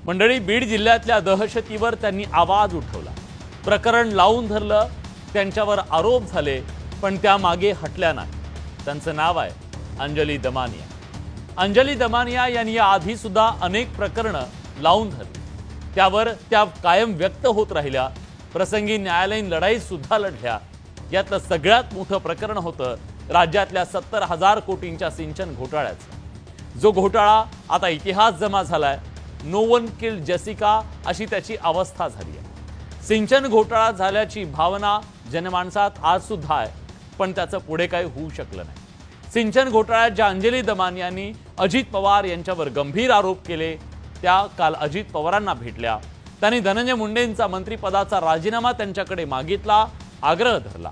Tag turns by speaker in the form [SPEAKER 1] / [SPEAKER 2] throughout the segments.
[SPEAKER 1] मंडळी, बीड जिल्ह्यातल्या दहशतीवर त्यांनी आवाज उठवला, प्रकरण लावून धरलं, त्यांच्यावर आरोप झाले, पण त्यामागे हटल्या नाही. त्यांचं नाव आहे अंजली दमानिया. अंजली दमानिया यांनी आधी सुद्धा अनेक प्रकरणं लावून धरली, त्यावर त्या कायम व्यक्त होत राहिल्या, प्रसंगी न्यायालयीन लढाई सुद्धा लढल्या. यातलं सगळ्यात मोठं प्रकरण होतं राज्यातल्या 70,000 कोटींच्या सिंचन घोटाळ्याचं. जो घोटाळा आता इतिहास जमा झालाय. नो वन किल्ड जेसिका अशी त्याची अवस्था झाली आहे. सिंचन घोटाळा झाल्याची भावना जनमानसात आज सुद्धा आहे, पण त्याचं पुढे काही होऊ शकलं नाही. सिंचन घोटाळ्यात ज्या अंजली दमानिया यांनी अजित पवार यांच्यावर गंभीर आरोप केले, त्या काल अजित पवारांना भेटल्या. त्यांनी धनंजय मुंडेंचा मंत्रिपदाचा राजीनामा त्यांच्याकडे मागितला, आग्रह धरला.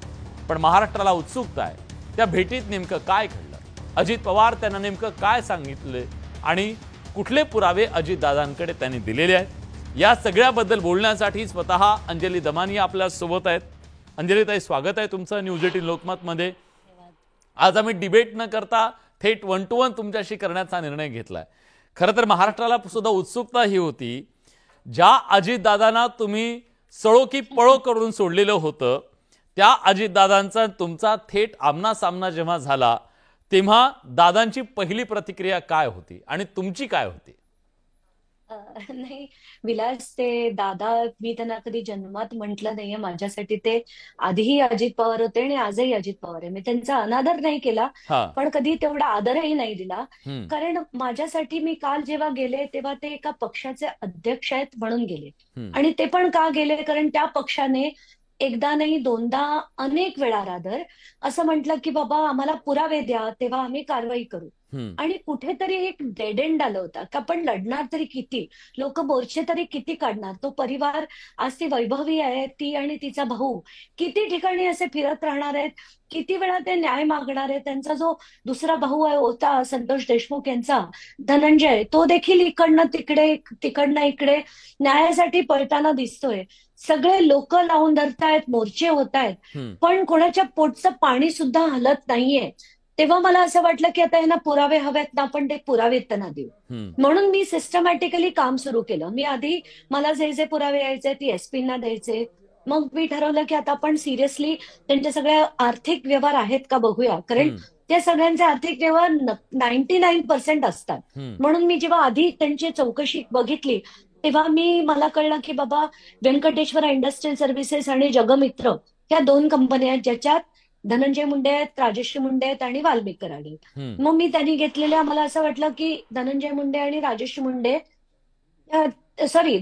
[SPEAKER 1] पण महाराष्ट्राला उत्सुकता आहे, त्या भेटीत नेमकं काय घडलं, अजित पवार त्यांना नेमकं काय सांगितले आणि कुठले पुरावे अजितदादांकडे त्यांनी दिलेले आहेत. या सगळ्याबद्दल बोलण्यासाठी स्वतः अंजली दमानिया आपल्या सोबत आहेत. अंजलीताई, स्वागत आहे तुमचं न्यूज 18 लोकमतमध्ये. आज आम्ही डिबेट न करता थेट 1 to 1 तुमच्याशी करण्याचा निर्णय घेतलाय. खरं तर महाराष्ट्राला सुद्धा उत्सुकता ही होती, ज्या अजितदादांना तुम्ही सळो की पळो करून सोडलेलं होतं, त्या अजितदादांचा तुमचा थेट आमना-सामना जेव्हा झाला, तेव्हा दादांची पहिली प्रतिक्रिया काय होती आणि तुमची काय होती?
[SPEAKER 2] नाही विलास, ते दादा मी त्यांना कधी जन्मात म्हटलं नाहीये. माझ्यासाठी ते आधीही अजित पवार होते आणि आजही अजित पवार आहे. मी त्यांचा अनादर नाही केला, पण कधी तेवढा आदरही नाही दिला. कारण माझ्यासाठी मी काल जेव्हा गेले तेव्हा ते एका पक्षाचे अध्यक्ष आहेत म्हणून गेले. आणि ते पण का गेले, कारण त्या पक्षाने एकदा नाही दोनदा अनेक वेळा रादर असं म्हटलं की बाबा आम्हाला पुरावे द्या, तेव्हा आम्ही कारवाई करू. आणि कुठेतरी एक डेड एंड आलं होतं का आपण लढणार तरी किती, लोक मोर्चे तरी किती काढणार. तो परिवार आज ती वैभवी आहे, ती आणि तिचा भाऊ किती ठिकाणी असे फिरत राहणार आहेत, किती वेळा ते न्याय मागणार आहेत. त्यांचा जो दुसरा भाऊ आहे होता संतोष देशमुख यांचा धनंजय, तो देखील इकडनं तिकडे तिकडनं इकडे न्यायासाठी पळताना दिसतोय. सगळे लोक लावून धरतायत, मोर्चे होत आहेत, पण कोणाच्या पोटचं पाणी सुद्धा हलत नाहीये. तेव्हा मला असं वाटलं की आता यांना पुरावे हवेत ना, आपण ते पुरावे त्यांना देऊ. म्हणून मी सिस्टमॅटिकली काम सुरू केलं. मी आधी मला जे जे पुरावे यायचे ती एसपींना द्यायचे. मग मी ठरवलं की आता आपण सिरियसली त्यांच्या सगळ्या आर्थिक व्यवहार आहेत का बघूया, कारण त्या सगळ्यांचे आर्थिक व्यवहार 99% असतात. म्हणून मी जेव्हा आधी त्यांची चौकशी बघितली तेव्हा मला कळलं की बाबा व्यंकटेश्वरा इंडस्ट्रियल सर्व्हिसेस आणि जगमित्र ह्या 2 कंपन्या आहेत, ज्याच्यात धनंजय मुंडे आहेत, राजश्री मुंडे आहेत आणि वाल्मिक कराड आहेत. मग मी त्यांनी घेतलेल्या, मला असं वाटलं की धनंजय मुंडे आणि राजश्री मुंडे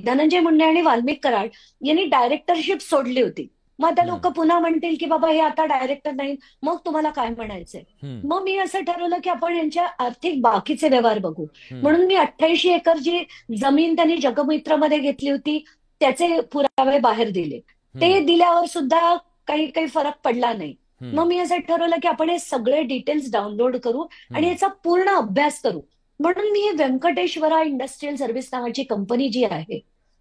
[SPEAKER 2] धनंजय मुंडे आणि वाल्मिक कराड यांनी डायरेक्टरशिप सोडली होती. मग आता लोक पुन्हा म्हणतील की बाबा हे आता डायरेक्टर नाही, मग तुम्हाला काय म्हणायचंय. मग मी असं ठरवलं की आपण यांच्या आर्थिक बाकीचे व्यवहार बघू. म्हणून मी 88 एकर जी जमीन त्यांनी जगमित्रमध्ये घेतली होती त्याचे पुरावे बाहेर दिले. ते दिल्यावर सुद्धा काही फरक पडला नाही. मग मी असं ठरवलं की आपण हे सगळे डिटेल्स डाउनलोड करू आणि याचा पूर्ण अभ्यास करू. म्हणून मी हे व्यंकटेश्वरा इंडस्ट्रियल सर्व्हिस नावाची कंपनी जी आहे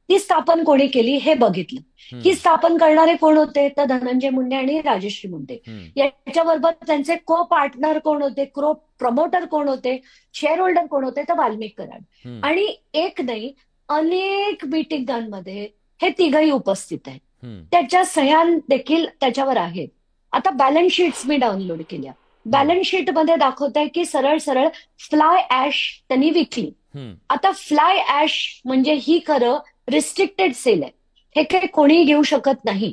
[SPEAKER 2] ती स्थापन कोणी केली हे बघितलं. ही स्थापन करणारे कोण होते, तर धनंजय मुंडे आणि राजश्री मुंडे. याच्याबरोबर त्यांचे को पार्टनर कोण होते, को प्रमोटर कोण होते, शेअर होल्डर कोण होते, तर वाल्मिक कराड. आणि एक नाही अनेक मीटिंगांमध्ये हे तिघही उपस्थित आहेत. त्याच्या सह्या देखील त्याच्यावर आहेत. आता बॅलन्स शीट्स मी डाउनलोड केल्या. बॅलन्स शीट मध्ये दाखवत आहे की सरळ सरळ फ्लाय ऍश त्यांनी विकली. आता फ्लाय ऍश म्हणजे ही खरं रिस्ट्रिक्टेड सेल आहे, हे काही कोणी घेऊ शकत नाही.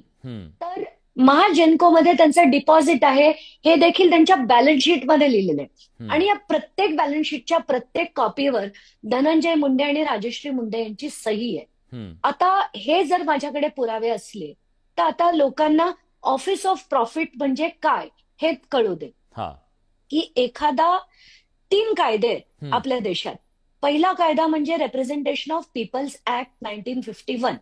[SPEAKER 2] तर महाजेनको मध्ये त्यांचं डिपॉझिट आहे हे देखील त्यांच्या बॅलन्स शीट मध्ये लिहिलेलं आहे. आणि या प्रत्येक बॅलन्स शीटच्या प्रत्येक कॉपीवर धनंजय मुंडे आणि राजश्री मुंडे यांची सही आहे. आता हे जर माझ्याकडे पुरावे असले तर आता लोकांना ऑफिस ऑफ प्रॉफिट म्हणजे काय हे कळू दे. की एखादा 3 कायदे आहेत आपल्या देशात. पहिला कायदा म्हणजे रिप्रेझेंटेशन ऑफ पीपल्स ऍक्ट 1951.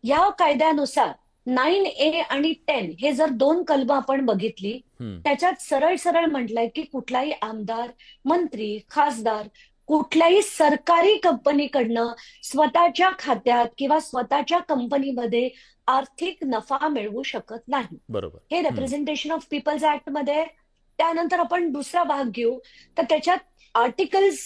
[SPEAKER 2] या कायद्यानुसार 9A आणि 10 हे जर 2 कलम आपण बघितली, त्याच्यात सरळ सरळ म्हटलंय की कुठलाही आमदार, मंत्री, खासदार कुठल्याही सरकारी कंपनीकडनं स्वतःच्या खात्यात किंवा स्वतःच्या कंपनीमध्ये आर्थिक नफा मिळवू शकत नाही.
[SPEAKER 1] बरोबर.
[SPEAKER 2] हे रिप्रेझेंटेशन ऑफ पीपल्स ऍक्ट मध्ये. त्यानंतर आपण दुसरा भाग घेऊ तर त्याच्यात आर्टिकल्स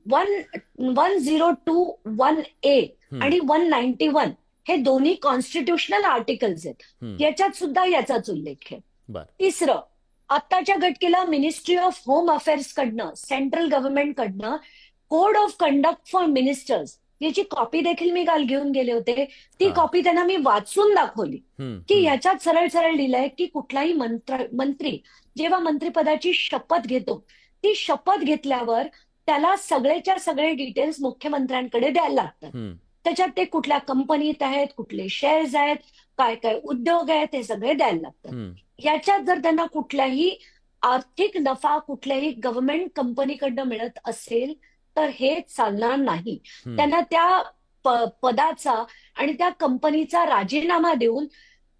[SPEAKER 2] 1021A आणि 191 हे दोन्ही कॉन्स्टिट्युशनल आर्टिकल्स आहेत. याच्यात सुद्धा याचाच उल्लेख आहे.
[SPEAKER 1] बर.
[SPEAKER 2] तिसरं, आत्ताच्या घटकेला मिनिस्ट्री ऑफ होम अफेअर्स कडनं, सेंट्रल गव्हर्नमेंट कडनं code of conduct for ministers याची कॉपी देखील मी काल घेऊन गेले होते. ती कॉपी त्यांना मी वाचून दाखवली की याच्यात सरळ सरळ लिहिलंय की कुठलाही मंत्री जेव्हा मंत्रिपदाची शपथ घेतो, ती शपथ घेतल्यावर त्याला सगळेच्या सगळे डिटेल्स मुख्यमंत्र्यांकडे द्यायला लागतात. त्याच्यात ते कुठल्या कंपनीत आहेत, कुठले शेअर्स आहेत, काय काय उद्योग आहेत, हे सगळे द्यायला लागतात. याच्यात जर त्यांना कुठलाही आर्थिक नफा कुठल्याही गव्हर्नमेंट कंपनीकडनं मिळत असेल तर हे चालणार नाही. त्यांना त्या पदाचा आणि त्या कंपनीचा राजीनामा देऊन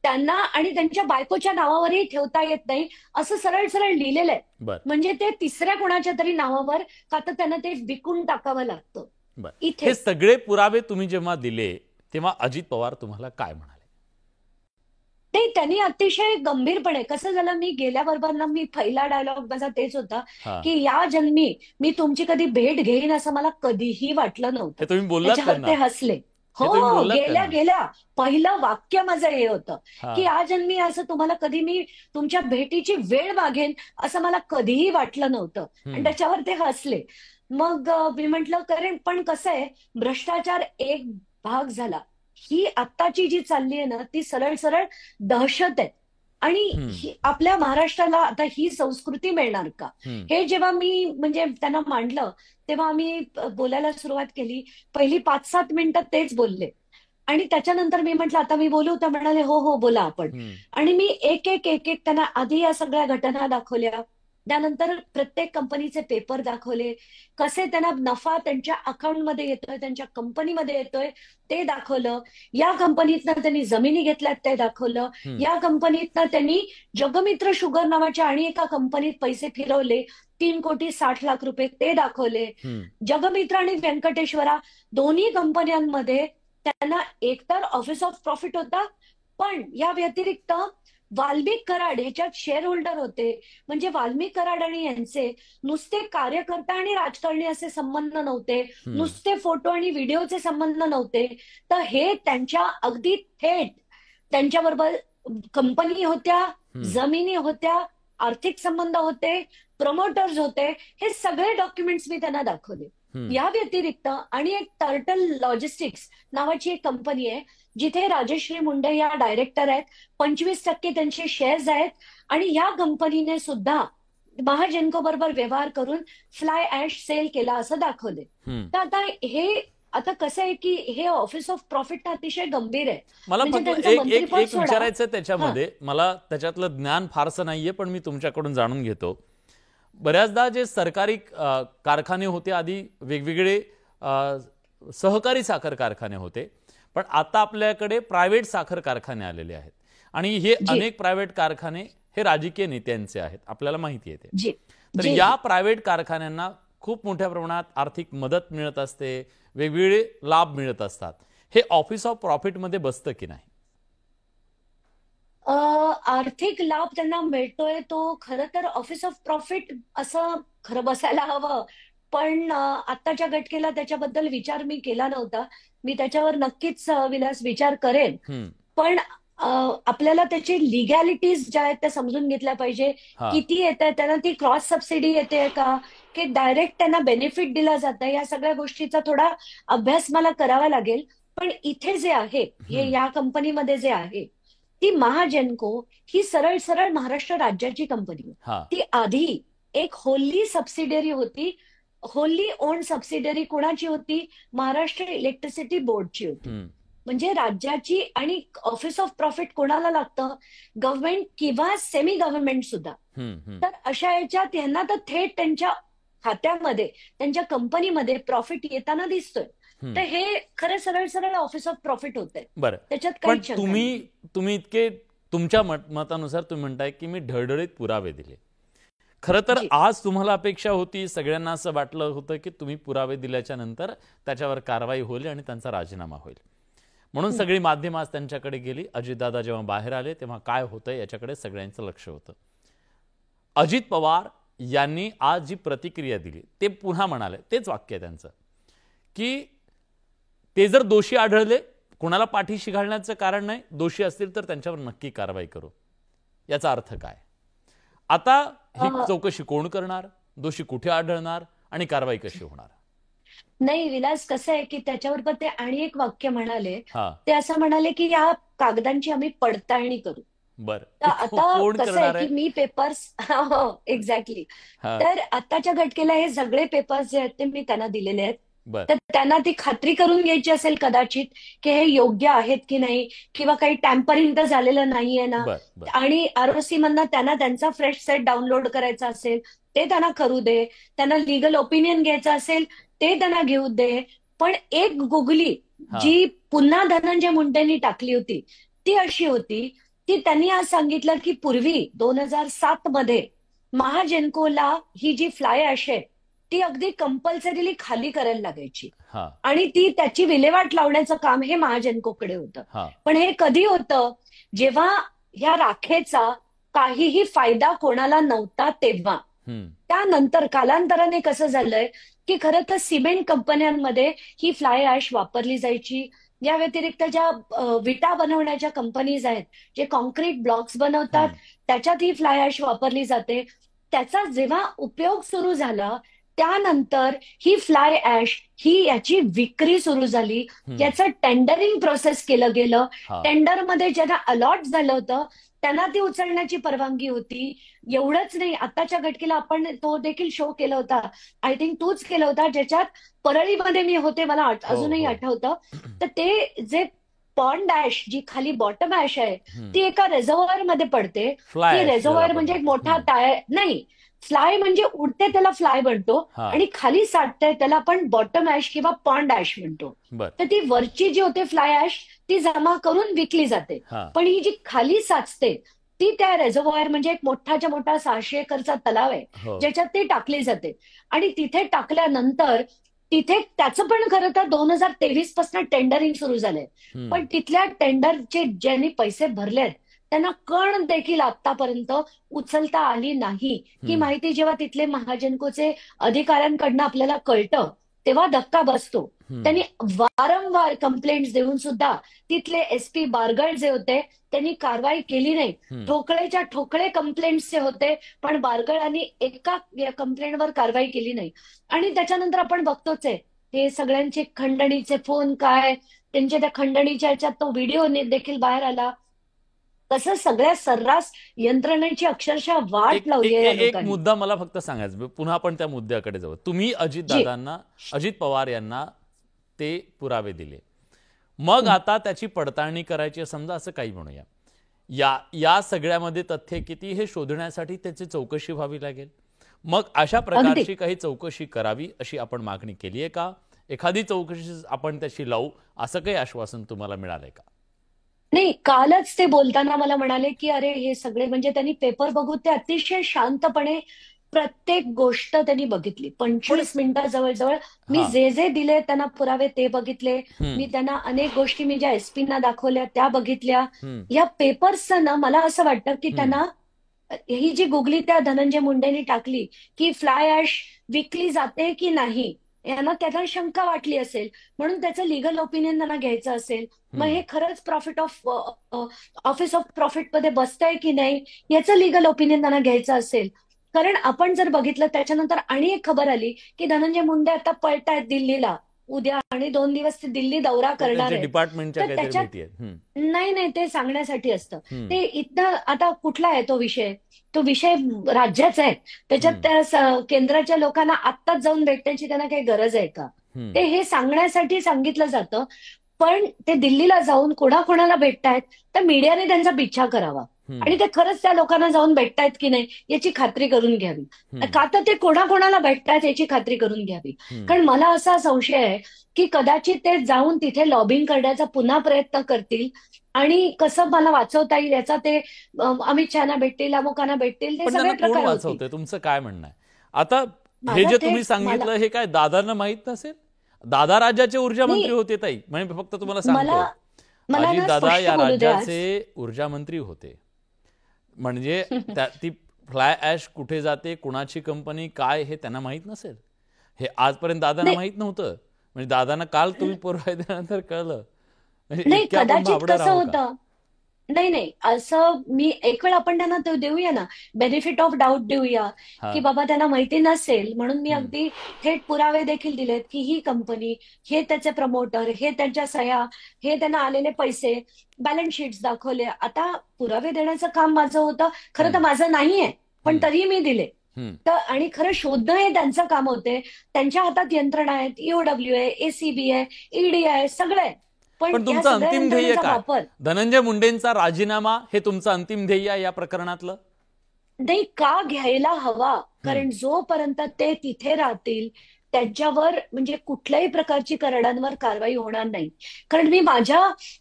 [SPEAKER 2] त्यांना आणि त्यांच्या बायकोच्या नावावरही ठेवता येत नाही असं सरळ सरळ लिहिलेलं आहे. म्हणजे ते तिसऱ्या कोणाच्या तरी नावावर का तर त्यांना ते विकून टाकावं लागतं.
[SPEAKER 1] हे सगळे पुरावे तुम्ही जेव्हा दिले तेव्हा अजित पवार तुम्हाला काय म्हणाले?
[SPEAKER 2] ते त्यांनी अतिशय गंभीरपणे, कसं झालं, मी गेल्याबरोबर ना, मी पहिला डायलॉग माझा तेच होता की या जन्मी मी तुमची कधी भेट घेईन असं मला कधीही वाटलं नव्हतं.
[SPEAKER 1] तुम्ही बोललात
[SPEAKER 2] त्याच्यावर ते हसले. हो, गेल्या पहिलं वाक्य माझं हे होतं की या जन्मी असं तुम्हाला कधी मी तुमच्या भेटीची वेळ मागेन असं मला कधीही वाटलं नव्हतं. आणि त्याच्यावर ते हसले. मग मी म्हंटल करेन, पण कसं आहे, भ्रष्टाचार एक भाग झाला, ही आत्ताची जी चालली आहे ना ती सरळ सरळ दहशत आहे. आणि आपल्या महाराष्ट्राला आता ही संस्कृती मिळणार का, हे जेव्हा मी म्हणजे त्यांना मांडलं तेव्हा आम्ही बोलायला सुरुवात केली. पहिली 5-7 मिनिटं तेच बोलले आणि त्याच्यानंतर मी म्हटलं आता मी बोलू, तर म्हणाले हो हो बोला आपण. आणि मी एक एक एक एक त्यांना आधी या सगळ्या घटना दाखवल्या, त्यानंतर प्रत्येक कंपनीचे पेपर दाखवले, कसे त्यांना नफा त्यांच्या अकाउंटमध्ये येतोय, त्यांच्या कंपनीमध्ये येतोय ते दाखवलं. या कंपनीतनं त्यांनी जमिनी घेतल्यात ते दाखवलं. या कंपनीतनं त्यांनी जगमित्र शुगर नावाच्या आणि एका कंपनीत पैसे फिरवले, 3,60,00,000 रुपये ते दाखवले. जगमित्र आणि व्यंकटेश्वरा दोन्ही कंपन्यांमध्ये त्यांना एकतर ऑफिस ऑफ प्रॉफिट होता, पण या व्यतिरिक्त वाल्मिक कराड ह्याच्यात शेअर होल्डर होते. म्हणजे वाल्मिक कराड आणि यांचे नुसते कार्यकर्ता आणि राजकारणी असे संबंध नव्हते, नुसते फोटो आणि व्हिडिओचे संबंध नव्हते, तर हे त्यांच्या अगदी थेट त्यांच्याबरोबर कंपनी होत्या, जमिनी होत्या, आर्थिक संबंध होते, प्रमोटर्स होते. हे सगळे डॉक्युमेंट्स मी त्यांना दाखवले. या व्यतिरिक्त आणि एक टर्टल लॉजिस्टिक्स नावाची एक कंपनी आहे जिथे राजश्री मुंडे या डायरेक्टर आहेत, 25% त्यांचे शेअर्स आहेत. आणि या कंपनीने सुद्धा महाजेनको बरोबर व्यवहार करून फ्लाय ऍश सेल केला असं दाखवले. तर आता हे आता कसं आहे की हे ऑफिस ऑफ प्रॉफिट अतिशय गंभीर आहे.
[SPEAKER 1] मला फक्त एक विचारायचं त्याच्यामध्ये, मला त्याच्यातलं ज्ञान फारसं नाहीये पण मी तुमच्याकडून जाणून घेतो. बऱ्याचदा जे सरकारी कारखाने होते आधी वेगवेगळे सहकारी साखर कारखाने होते, पण आता आपल्याकडे प्रायव्हेट साखर कारखाने आलेले आहेत आणि हे अनेक प्रायव्हेट कारखाने हे राजकीय नेत्यांचे आहेत, आपल्याला माहिती आहे. तर या प्रायव्हेट कारखान्यांना खूप मोठ्या प्रमाणात आर्थिक मदत मिळत असते, वेगवेगळे लाभ मिळत असतात. हे ऑफिस ऑफ प्रॉफिट मध्ये बसतं की नाही?
[SPEAKER 2] आर्थिक लाभ त्यांना मिळतोय तो खरं तर ऑफिस ऑफ प्रॉफिट असं खरं बसायला हवं, पण आत्ताच्या घटकेला त्याच्याबद्दल विचार मी केला नव्हता. मी त्याच्यावर नक्कीच विलास विचार करेन. पण आपल्याला त्याची लिगॅलिटीज ज्या आहेत त्या समजून घेतल्या पाहिजे. किती येत आहे त्यांना, ती क्रॉस सबसिडी येते का, की डायरेक्ट त्यांना बेनिफिट दिला जातं, या सगळ्या गोष्टीचा थोडा अभ्यास मला करावा लागेल. पण इथे जे आहे हे या कंपनीमध्ये जे आहे ती महाजेनको ही सरळ सरळ महाराष्ट्र राज्याची कंपनी. ती आधी एक होल्ली सबसिडरी होती. होल्ली ओन सबसिडरी कोणाची होती? महाराष्ट्र इलेक्ट्रिसिटी बोर्डची होती. म्हणजे राज्याची. आणि ऑफिस ऑफ प्रॉफिट कोणाला लागतं? गव्हर्नमेंट किंवा सेमी गव्हर्नमेंट सुद्धा. तर अशा याच्यात यांना तर थेट त्यांच्या खात्यामध्ये, त्यांच्या कंपनीमध्ये प्रॉफिट येताना दिसतोय. तर हे खरं सरळ सरळ ऑफिस ऑफ प्रॉफिट होतंय.
[SPEAKER 1] बरं,
[SPEAKER 2] त्याच्यात
[SPEAKER 1] पण
[SPEAKER 2] काही
[SPEAKER 1] तुम्ही इतके तुमच्या मतानुसार तुम्ही म्हणताय की मी ढळढळीत पुरावे दिले. खरं तर आज तुम्हाला अपेक्षा होती, सगळ्यांना असं वाटलं होतं की तुम्ही पुरावे दिल्याच्या नंतर त्याच्यावर कारवाई होईल आणि त्यांचा राजीनामा होईल, म्हणून सगळी माध्यमं आज त्यांच्याकडे गेली. अजितदादा जेव्हा बाहेर आले तेव्हा काय होतंय याच्याकडे सगळ्यांचं लक्ष होतं. अजित पवार यांनी आज जी प्रतिक्रिया दिली ते पुन्हा म्हणाले, तेच वाक्य आहे त्यांचं, की ते जर दोषी आढळले, कोणाला पाठीशी घालण्याचं कारण नाही, दोषी असतील तर त्यांच्यावर नक्की कारवाई करू. याचा अर्थ काय? आता ही चौकशी कोण करणार, दोषी कुठे आढळणार आणि कारवाई कशी होणार?
[SPEAKER 2] नाही विलास, कसं आहे की त्याच्याबरोबर ते आणि एक वाक्य म्हणाले.
[SPEAKER 1] हा,
[SPEAKER 2] ते असं म्हणाले की या कागदांची आम्ही पडताळणी करू.
[SPEAKER 1] बर,
[SPEAKER 2] तर आता
[SPEAKER 1] कोण
[SPEAKER 2] कसं
[SPEAKER 1] करणार
[SPEAKER 2] आहे
[SPEAKER 1] आहे?
[SPEAKER 2] की मी पेपर्स हो एक्झॅक्टली.
[SPEAKER 1] हा,
[SPEAKER 2] तर आताच्या घटकेला हे सगळे पेपर्स जे आहेत ते मी त्यांना दिलेले आहेत.
[SPEAKER 1] बर,
[SPEAKER 2] तर त्यांना ती खात्री करून घ्यायची असेल कदाचित की हे योग्य आहेत की नाही, किंवा काही टॅम्परिंग तर झालेलं नाहीये ना.
[SPEAKER 1] बर, बर,
[SPEAKER 2] आणि आरओसी मधनं त्यांना त्यांचा फ्रेश सेट डाउनलोड करायचा असेल ते त्यांना करू दे. त्यांना लिगल ओपिनियन घ्यायचं असेल ते त्यांना घेऊ दे. पण एक गुगली
[SPEAKER 1] हा,
[SPEAKER 2] जी पुन्हा धनंजय मुंडेंनी टाकली होती ती अशी होती की त्यांनी आज सांगितलं की पूर्वी 2007 मध्ये महाजेनकोला ही जी फ्लाय ऍश आहे ती अगदी कंपल्सरीली खाली करायला लागायची.
[SPEAKER 1] हा,
[SPEAKER 2] आणि ती त्याची विल्हेवाट लावण्याचं काम हे महाजेनकोकडे होतं.
[SPEAKER 1] हा,
[SPEAKER 2] पण हे कधी होतं, जेव्हा ह्या राखेचा काहीही फायदा कोणाला नव्हता तेव्हा. त्यानंतर कालांतराने कसं झालंय की खरं तर सिमेंट कंपन्यांमध्ये ही फ्लाय ऍश वापरली जायची. या व्यतिरिक्त ज्या विटा बनवण्याच्या कंपनीज आहेत, जे कॉन्क्रीट ब्लॉक्स बनवतात, त्याच्यात ही फ्लाय ऍश वापरली जाते. त्याचा जेव्हा उपयोग सुरू झाला त्यानंतर ही फ्लाय ऍश ही याची विक्री सुरू झाली. याचं टेंडरिंग प्रोसेस केलं गेलं.
[SPEAKER 1] हा,
[SPEAKER 2] टेंडरमध्ये ज्यांना अलॉट झालं होतं त्यांना ती उचलण्याची परवानगी होती. एवढंच नाही, आताच्या घटकेला आपण तो देखील शो केला होता, आय थिंक तूच केला होता, ज्याच्यात परळीमध्ये मी होते, मला अजूनही आठवतं. तर ते जे पॉन्ड ऍश जी खाली बॉटम ऍश आहे ती एका रेझर्व्हायर मध्ये पडते. ती रेझर्व्हायर म्हणजे एक मोठा टायर नाही, फ्लाय म्हणजे उडते त्याला फ्लाय म्हणतो, आणि खाली साठते त्याला आपण बॉटम ऍश किंवा पॉन्ड ऍश म्हणतो. तर ती वरची जी होते फ्लाय ऍश ती जमा करून विकली जाते. पण ही जी खाली साचते ती त्या रेझर्व्हायर म्हणजे एक मोठाच्या मोठा 600 एकरचा तलाव आहे ज्याच्यात ती टाकली जाते. आणि तिथे टाकल्यानंतर तिथे त्याचं पण खरं तर 2023 पासून टेंडरिंग सुरू झालंय. पण तिथल्या टेंडरचे ज्यांनी पैसे भरलेत त्यांना कण देखील आतापर्यंत उचलता आली नाही. ही माहिती जेव्हा तिथले महाजनकोचे अधिकाऱ्यांकडनं आपल्याला कळतं तेव्हा धक्का बसतो. त्यांनी वारंवार कंप्लेंट्स देऊन सुद्धा तिथले एसपी बारगळ जे होते त्यांनी कारवाई केली नाही. ठोकळेच्या ठोकळे कंप्लेंट्सचे होते पण बारगळांनी एका कंप्लेंटवर कारवाई केली नाही. आणि त्याच्यानंतर आपण बघतोच आहे हे सगळ्यांचे खंडणीचे फोन काय, त्यांच्या त्या खंडणीच्या ह्याच्यात तो व्हिडिओ देखील बाहेर आला. कसं सगळ्या सर्रास यंत्रणेची अक्षरशः वाट लावली आहे या
[SPEAKER 1] एक
[SPEAKER 2] लोकांनी.
[SPEAKER 1] मुद्दा मला फक्त सांगायचं, पुन्हा आपण त्या मुद्द्याकडे जाऊ. तुम्ही अजित पवार यांना ते पुरावे दिले, मग आता त्याची पडताळणी करायची, समजा असं काही म्हणूया, या सगळ्यामध्ये तथ्य किती हे शोधण्यासाठी त्याची चौकशी व्हावी लागेल. मग अशा प्रकारची काही चौकशी करावी अशी आपण मागणी केली आहे का? एखादी चौकशी आपण त्याची लावू असं काही आश्वासन तुम्हाला मिळालंय का?
[SPEAKER 2] नाही, कालच ते बोलताना मला म्हणाले की अरे हे सगळे म्हणजे त्यांनी पेपर बघून ते अतिशय शांतपणे प्रत्येक गोष्ट त्यांनी बघितली. 25 मिनिटं जवळजवळ मी जे जे दिले त्यांना पुरावे ते बघितले. मी त्यांना अनेक गोष्टी मी ज्या एसपींना दाखवल्या त्या बघितल्या. या पेपर्सचं ना मला असं वाटतं की त्यांना ही जी गुगली त्या धनंजय मुंडेंनी टाकली की फ्लाय ऍश विकली जाते की नाही, यांना त्याला शंका वाटली असेल म्हणून त्याचं लिगल ओपिनियन त्यांना घ्यायचं असेल. मग हे खरंच ऑफिस ऑफ प्रॉफिट मध्ये बसतंय की नाही याचं लिगल ओपिनियन त्यांना घ्यायचं असेल. कारण आपण जर बघितलं त्याच्यानंतर आणि एक खबर आली की धनंजय मुंडे आता पळतायत दिल्लीला उद्या आणि 2 दिवस ते दिल्ली दौरा करणार आहे.
[SPEAKER 1] डिपार्टमेंटच्या
[SPEAKER 2] नाही ते सांगण्यासाठी असतं. ते इथं आता कुठला आहे तो विषय राज्याचा आहे. त्याच्यात त्या केंद्राच्या लोकांना आत्ताच जाऊन भेटण्याची त्यांना काही गरज आहे का? ते हे सांगण्यासाठी सांगितलं जातं. पण ते दिल्लीला जाऊन कोणाकोणाला भेटतायत तर मीडियाने त्यांचा पिच्छा करावा आणि ते खरंच त्या लोकांना जाऊन भेटतायत की नाही याची खात्री करून घ्यावी. का तर ते कोणाकोणाला भेटतायत याची खात्री करून घ्यावी. कारण मला असा संशय आहे की कदाचित ते जाऊन तिथे लॉबिंग करण्याचा पुन्हा प्रयत्न करतील आणि कसं मला वाचवता येईल याचा ते अमित शहाना भेटतील, अमुकांना भेटतील, ते सगळे प्रकार होतील.
[SPEAKER 1] तुमचं काय म्हणणं आहे? आता हे जे तुम्ही सांगितलं हे काय दादांना माहित नसेल? दादा राज्याचे ऊर्जा मंत्री होते ताई, म्हणजे फक्त तुम्हाला सांगतो अजित दादा या राज्याचे ऊर्जा मंत्री होते. म्हणजे ती फ्लाय ॲश कुठे जाते, कुणाची कंपनी काय, हे त्यांना माहीत नसेल? हे आजपर्यंत दादांना माहीत नव्हतं? म्हणजे दादांना काल तुम्ही पुरावे दिल्यानंतर कळलं? म्हणजे
[SPEAKER 2] नाही,
[SPEAKER 1] इतके आपण
[SPEAKER 2] कदाचित
[SPEAKER 1] भाबडं
[SPEAKER 2] कसं
[SPEAKER 1] राहू का?
[SPEAKER 2] होतं, नाही नाही, असं मी एक वेळ आपण त्यांना ते देऊया ना, बेनिफिट ऑफ डाऊट देऊया,
[SPEAKER 1] हा.
[SPEAKER 2] की बाबा त्यांना माहिती नसेल म्हणून मी अगदी थेट पुरावे देखील दिलेत, की ही कंपनी, हे त्याचे प्रमोटर, हे त्यांच्या सह्या, हे त्यांना आलेले पैसे, बॅलन्स शीट्स दाखवले. आता पुरावे देण्याचं काम माझं होतं, खरं तर माझं नाहीये, पण तरीही मी दिले. तर आणि खरं शोधणं हे त्यांचं काम होते. त्यांच्या हातात यंत्रणा आहेत, ईओडब्ल्यू आहे, एसीबी आहे, ईडी आहे, सगळं आहे. पण
[SPEAKER 1] पण
[SPEAKER 2] या
[SPEAKER 1] तुमचं
[SPEAKER 2] सगळ्या
[SPEAKER 1] अंतिम ध्येय
[SPEAKER 2] यंत्रणेचा
[SPEAKER 1] काय?
[SPEAKER 2] वापर
[SPEAKER 1] धनंजय मुंडेंचा राजीनामा हे तुमचं अंतिम ध्येय आहे या प्रकरणातलं?
[SPEAKER 2] नाही, का घ्यायला हवा? कारण जोपर्यंत ते तिथे राहतील त्यांच्यावर म्हणजे कुठल्याही प्रकारची करडांवर कारवाई होणार नाही. कारण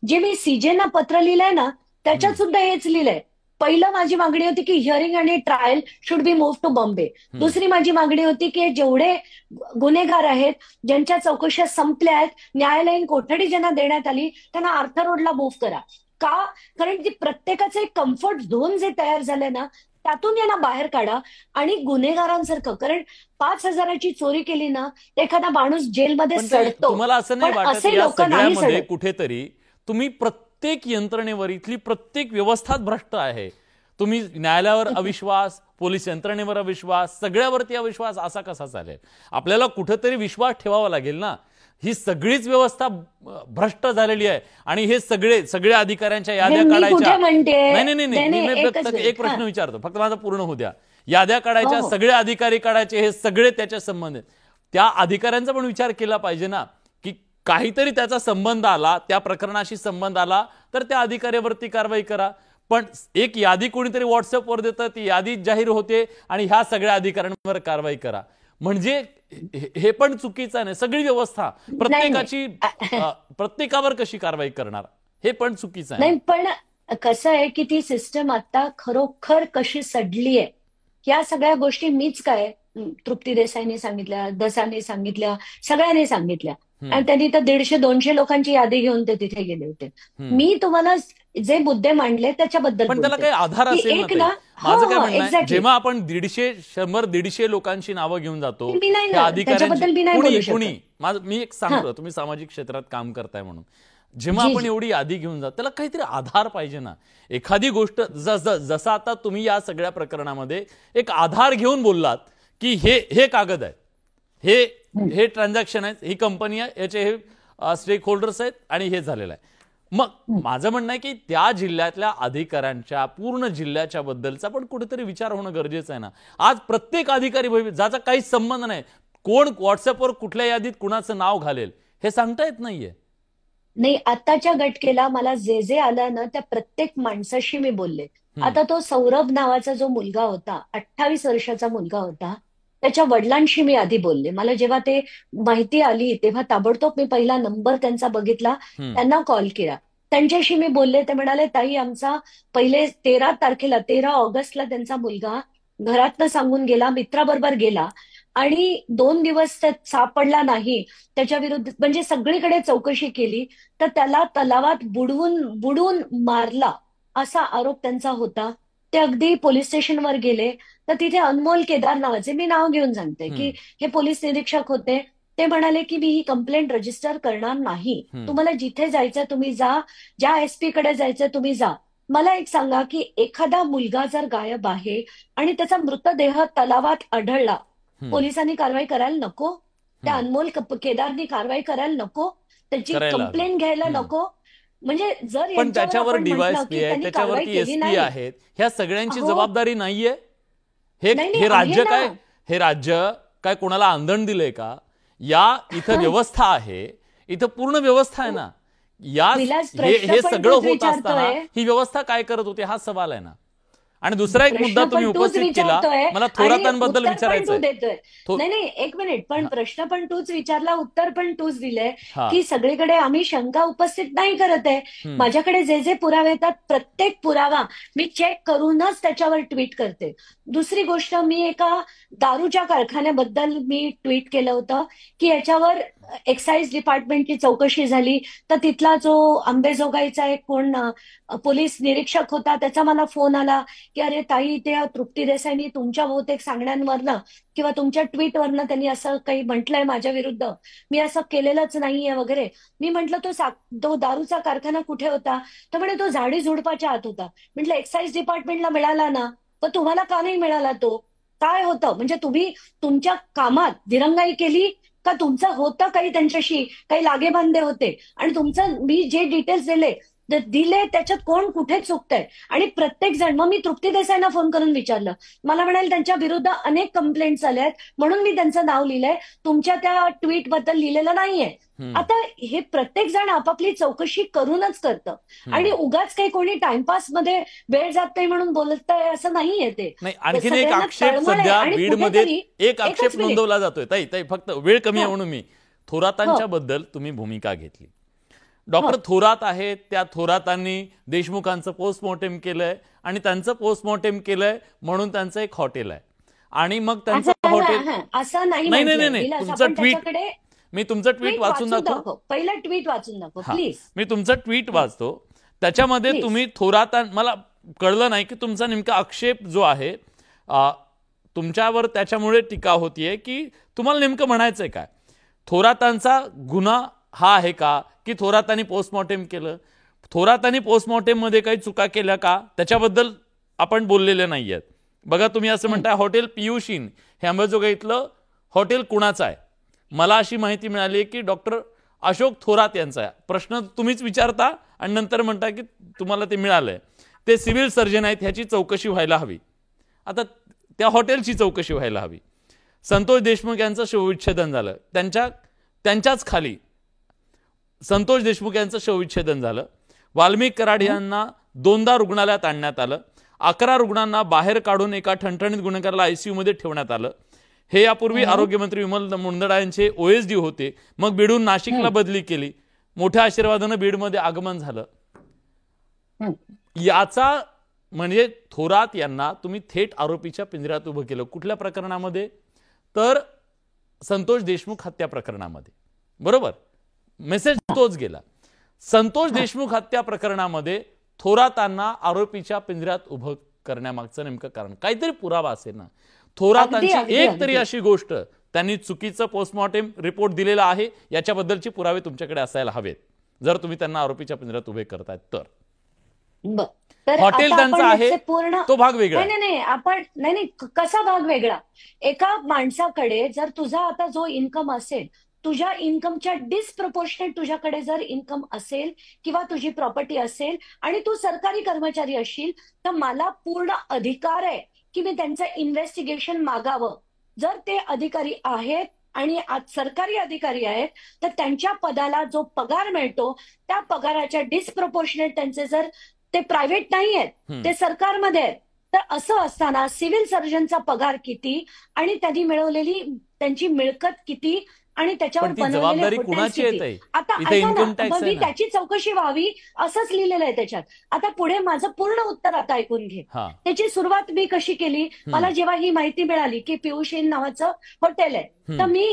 [SPEAKER 2] जे मी सीजेना पत्र लिहिलंय ना, त्याच्यात सुद्धा हेच लिहिलंय. पहिलं माझी मागणी होती की हिअरिंग आणि trial should be move to Bombay. दुसरी माझी मागणी होती की जेवढे गुन्हेगार आहेत, ज्यांच्या चौकशा संपल्या आहेत, न्यायालयीन कोठडी ज्यांना देण्यात आली, त्यांना आर्थर रोडला मूव्ह करा. का? कारण की प्रत्येकाचं एक कम्फर्ट झोन जे तयार झालंय ना, त्यातून यांना बाहेर काढा आणि गुन्हेगारांसारखं, कारण 5,000ची चोरी केली ना, एखादा माणूस जेलमध्ये सडतो,
[SPEAKER 1] तुम्हाला असं नाही
[SPEAKER 2] पण
[SPEAKER 1] वाटत
[SPEAKER 2] असे
[SPEAKER 1] या
[SPEAKER 2] लोक नाही
[SPEAKER 1] सगळ्यामध्ये
[SPEAKER 2] सडत?
[SPEAKER 1] कुठेतरी तुम्ही प्रत्येक यंत्रणेवर, इथली प्रत्येक व्यवस्थाच भ्रष्ट आहे? तुम्ही न्यायालयावर अविश्वास, पोलीस यंत्रणेवर अविश्वास, सगळ्यावरती अविश्वास असा कसा चालेल? आपल्याला कुठेतरी विश्वास ठेवावा लागेल ना. ही सगळीच व्यवस्था भ्रष्ट झालेली आहे आणि हे सगळ्या अधिकाऱ्यांच्या याद्या काढायच्या. नाही नाही नाही, मी फक्त एक प्रश्न विचारतो, फक्त माझा पूर्ण होऊ द्या. याद्या काढायच्या, सगळे अधिकारी काढायचे, हे सगळे त्याच्या संबंधित. त्या अधिकाऱ्यांचा पण विचार केला पाहिजे ना, की काहीतरी त्याचा संबंध आला, त्या प्रकरणाशी संबंध आला तर त्या अधिकाऱ्यावरती कारवाई करा. पण एक यादी कोणीतरी व्हॉट्सअपवर देतं, ती यादी जाहीर होते आणि ह्या सगळ्या अधिकाऱ्यांवर कारवाई करा. म्हणजे हे पण चुकीचं नाही. सगळी व्यवस्था प्रत्येकावर कशी कारवाई करणार, हे पण चुकीचं आहे.
[SPEAKER 2] नाही, पण कसं आहे की ती सिस्टम आता खरोखर कशी सडली आहे, या सगळ्या गोष्टी मीच काय तृप्ती देसाईंनी सांगितल्या, दसांनी सांगितल्या, सगळ्यांनी सांगितल्या. आणि त्यांनी तर 150-200 लोकांची यादी घेऊन ते तिथे गेले होते. मी तुम्हाला जे मुद्दे मांडले त्याच्याबद्दल
[SPEAKER 1] पण त्याला काही आधार असेल ना. माझं काय म्हणणं आहे, जेव्हा आपण 100-150 लोकांची नावं घेऊन जातो, मी एक सांगतो, तुम्ही सामाजिक क्षेत्रात काम करताय म्हणून, जेव्हा आपण एवढी यादी घेऊन जातो, त्याला काहीतरी आधार पाहिजे ना. एखादी गोष्ट जसं आता तुम्ही या सगळ्या प्रकरणामध्ये एक आधार घेऊन बोललात की हे कागद आहेत, हे ट्रान्झॅक्शन आहेत, ही कंपनी आहे, याचे हे स्टेक होल्डर्स आहेत आणि हे झालेलं आहे. मग माझं म्हणणं आहे की त्या जिल्ह्यातल्या अधिकाऱ्यांच्या, पूर्ण जिल्ह्याच्या बद्दलचा पण कुठेतरी विचार होणं गरजेचं आहे ना. आज प्रत्येक अधिकारी ज्याचा काही संबंध नाही, कोण व्हॉट्सअपवर कुठल्या यादीत कुणाचं नाव घालेल हे सांगता येत नाहीये.
[SPEAKER 2] नाही, आताच्या घटकेला मला जे आलं ना, त्या प्रत्येक माणसाशी मी बोलले. आता तो सौरभ नावाचा जो मुलगा होता, 28 वर्षाचा मुलगा होता, त्याच्या वडिलांशी मी आधी बोलले. मला जेव्हा ते माहिती आली तेव्हा ताबडतोब मी पहिला नंबर त्यांचा बघितला, त्यांना कॉल केला, त्यांच्याशी मी बोलले. ते म्हणाले, ताई, आमचा पहिले 13 ऑगस्टला त्यांचा मुलगा घरातनं सांगून गेला, मित्राबरोबर गेला आणि 2 दिवस त्यात सापडला नाही. त्याच्या विरुद्ध म्हणजे सगळीकडे चौकशी केली तर त्याला तलावात बुडवून मारला, असा आरोप त्यांचा होता. ते अगदी पोलीस स्टेशनवर गेले तर तिथे अनमोल केदार नावाचे, मी नाव घेऊन सांगते, की हे पोलीस निरीक्षक होते. ते म्हणाले की मी ही कंप्लेंट रजिस्टर करणार नाही, तुम्हाला जिथे जायचं तुम्ही जा, ज्या एसपी कडे जायचं तुम्ही जा. मला एक सांगा की एखादा मुलगा जर गायब आहे आणि त्याचा मृतदेह तलावात आढळला, पोलिसांनी कारवाई करायला नको? त्या अनमोल केदारनी कारवाई करायला नको? त्याची कंप्लेंट घ्यायला नको? म्हणजे जर
[SPEAKER 1] पण त्याच्यावर डीवायएसपी आहे, त्याच्यावरती एसपी आहेत, ह्या सगळ्यांची जबाबदारी नाहीये? हे राज्य काय कोणाला आंदण दिलंय का? इथं व्यवस्था आहे, इथं पूर्ण व्यवस्था आहे ना. हे सगळं होत असताना ही व्यवस्था काय करत होती, हा सवाल आहे ना. आणि दुसरा एक मुद्दा तुम्ही उपस्थित केला, मला थोरातांबद्दल विचारायचं आहे.
[SPEAKER 2] नाही, एक मिनिट, पण प्रश्न पण तूच विचारला, उत्तर पण तूच दिलंय की सगळीकडे आम्ही शंका उपस्थित नाही करत आहे. माझ्याकडे जे पुरावे येतात, प्रत्येक पुरावा मी चेक करूनच त्याच्यावर ट्विट करते. दुसरी गोष्ट, मी एका दारूच्या कारखान्याबद्दल मी ट्विट केलं होतं की याच्यावर एक्साईज डिपार्टमेंटची चौकशी झाली तर तिथला जो अंबेजोगाईचा एक कोण पोलीस निरीक्षक होता त्याचा मला फोन आला की अरे ताई, त्या तृप्ती देसाईंनी तुमच्या बहुतेक सांगण्यांवरनं किंवा तुमच्या ट्विटवरनं त्यांनी असं काही म्हटलंय माझ्या विरुद्ध, मी असं केलेलंच नाहीये वगैरे. मी म्हंटल तो दारूचा कारखाना कुठे होता? तर म्हणे तो झाडी झुडपाच्या आत होता. म्हटलं एक्साईज डिपार्टमेंटला मिळाला ना, पण तुम्हाला का नाही मिळाला? तो काय होतं म्हणजे तुम्ही तुमच्या कामात दिरंगाई केली का? तुमचं होतं काही त्यांच्याशी काही लागेबांधे होते आणि तुमचं मी जे डिटेल्स दिले त्याच्यात कोण कुठे चुकतंय? आणि प्रत्येक जण, मग मी तृप्ती देसाईंना फोन करून विचारलं, मला म्हणाल त्यांच्या विरुद्ध अनेक कंप्लेंट्स आल्या आहेत म्हणून मी त्यांचं नाव लिहिलंय, तुमच्या त्या ट्विट बद्दल लिहिलेलं नाहीये. आता हे प्रत्येक जण आपापली चौकशी करूनच करतं आणि उगाच काही कोणी टाइमपास मध्ये वेळ जात नाही म्हणून बोलतंय असं नाहीये. ते
[SPEAKER 1] आणखीन एक आक्षेप सध्या बीडमध्ये एक आक्षेप नोंदवला जातोय. ताई फक्त वेळ कमी आहे म्हणून मी थोरातांच्या बद्दल तुम्ही भूमिका घेतली. डॉक्टर थोरात आहेत, त्या थोरातांनी देशमुखांचं पोस्टमॉर्टेम केलंय आणि त्यांचं पोस्टमॉर्टेम केलंय म्हणून त्यांचं एक हॉटेल आहे आणि मग त्यांचं हॉटेल
[SPEAKER 2] असं नाही.
[SPEAKER 1] तुमचं ट्विट, मी तुमचं ट्विट वाचून दाखवतो.
[SPEAKER 2] पहिलं ट्विट वाचून दाखव प्लीज.
[SPEAKER 1] मी तुमचं ट्विट वाचतो. त्याच्यामध्ये तुम्ही थोरातां, मला कळलं नाही की तुमचा नेमका आक्षेप जो आहे तुमच्यावर त्याच्यामुळे टीका होतीये की तुम्हाला नेमकं म्हणायचंय काय? थोरातांचा गुन्हा हा आहे का की थोरातांनी पोस्टमॉर्टेम केलं? थोरातांनी पोस्टमॉर्टेम मध्ये काही चुका केल्या का? त्याच्याबद्दल आपण बोललेले नाहीयेत. बघा तुम्ही असं म्हणताय हॉटेल पियुष इन हे अंबाजोगाईतलं हॉटेल कुणाचं आहे? मला अशी माहिती मिळाली की डॉक्टर अशोक थोरात यांचा आहे. प्रश्न तुम्हीच विचारता आणि नंतर म्हणता की तुम्हाला ते मिळालंय. ते सिव्हिल सर्जन आहेत, ह्याची चौकशी व्हायला हवी. आता त्या हॉटेलची चौकशी व्हायला हवी. संतोष देशमुख यांचं शवविच्छेदन झालं, त्यांच्याच खाली संतोष देशमुख यांचं शवविच्छेदन झालं. वाल्मिक कराड यांना 2दा रुग्णालयात आणण्यात आलं. 11 रुग्णांना बाहेर काढून एका ठणठणीत गुन्हेगाराला आयसीयू मध्ये ठेवण्यात आलं. हे यापूर्वी आरोग्यमंत्री विमल मुंदडा यांचे OSD होते. मग बीडहून नाशिकला बदली केली. मोठ्या आशीर्वादानं बीडमध्ये आगमन झालं. याचा म्हणजे थोरात यांना तुम्ही थेट आरोपीच्या पिंजऱ्यात उभं केलं. कुठल्या प्रकरणामध्ये? तर संतोष देशमुख हत्या प्रकरणामध्ये. बरोबर, मेसेज तोच गेला. संतोष देशमुख हत्या प्रकरणामध्ये थोरातांना आरोपीच्या पिंजऱ्यात उभं करण्यामागचं नेमकं कारण काहीतरी पुरावा असेल ना. थोरातांची एक तरी अशी गोष्ट, त्यांनी चुकीचं पोस्टमॉर्टेम रिपोर्ट दिलेला आहे याच्याबद्दलचे पुरावे तुमच्याकडे असायला हवेत जर तुम्ही त्यांना आरोपीच्या पिंजऱ्यात उभे करतायत तर. हॉटेल त्यांचा आहे तो भाग वेगळा.
[SPEAKER 2] नाही, कसा भाग वेगळा? एका माणसाकडे जर तुझा आता जो इन्कम असेल, तुझ्या इन्कमच्या डिस्प्रपोर्शनेट तुझ्याकडे जर इन्कम असेल किंवा तुझी प्रॉपर्टी असेल आणि तू सरकारी कर्मचारी असशील तर मला पूर्ण अधिकार आहे की मी त्यांचं इन्व्हेस्टिगेशन मागावं. जर ते अधिकारी आहेत आणि आज सरकारी अधिकारी आहेत तर त्यांच्या पदाला जो पगार मिळतो त्या पगाराच्या डिस्प्रपोर्शनेट त्यांचे, जर ते प्रायव्हेट नाही आहेत ते सरकारमध्ये आहेत, तर असं असताना सिव्हिल सर्जनचा पगार किती आणि त्यांनी मिळवलेली त्यांची मिळकत किती आणि त्याच्यावर
[SPEAKER 1] जबाबदारी कुणाची आहे?
[SPEAKER 2] आता त्याची चौकशी व्हावी असंच लिहिलेलं आहे त्याच्यात. आता पुढे माझं पूर्ण उत्तर आता ऐकून घे. त्याची सुरुवात मी कशी केली? मला जेव्हा ही माहिती मिळाली की पियुष इन नावाचं हॉटेल आहे तर मी